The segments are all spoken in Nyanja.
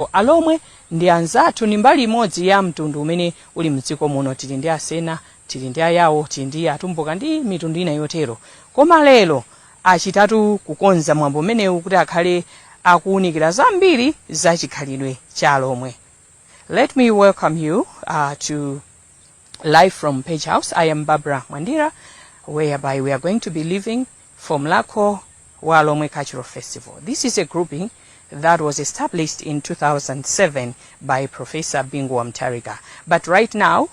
Alhomwe ndi anzathu ni mbali imodzi ya mtundu umene uli mdziko muno. Tili ndi asena, tili ndi ayawo, tili ndi atumbuka ndi mitundu ina yotero. Koma lero achitatu kukonza mwambo umenewu kuti akhale akuunikira zambiri za chikhalidwe cha Alhomwe. Let me welcome you to live from Page House. I am Barbara Mwandira, whereby we are going to be living for Muhlako Alhomwe Cultural Festival. This is a grouping that was established in 2007 by Professor Mutharika. But right now,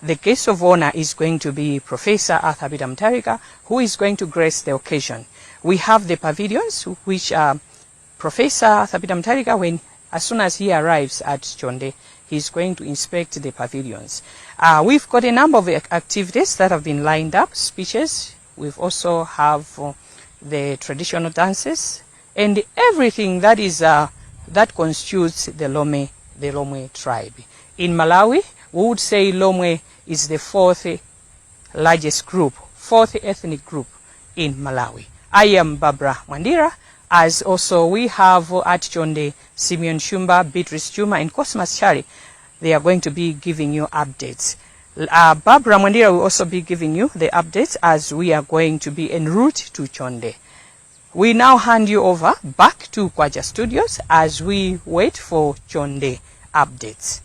the guest of honor is going to be Professor Mutharika, who is going to grace the occasion. We have the pavilions, which Professor Mutharika, as soon as he arrives at Chonde, he's going to inspect the pavilions. We've got a number of activities that have been lined up, speeches. We've also have the traditional dances, and everything that is that constitutes the Alhomwe tribe. In Malawi, we would say Alhomwe is the fourth largest group, fourth ethnic group in Malawi. I am Barbara Mwandira, as also we have at Chonde Simeon Shumba, Beatrice Chuma, and Cosmas Chari. They are going to be giving you updates. Barbara Mwandira will also be giving you the updates as we are going to be en route to Chonde. We now hand you over back to Kwaja Studios as we wait for Chonde updates.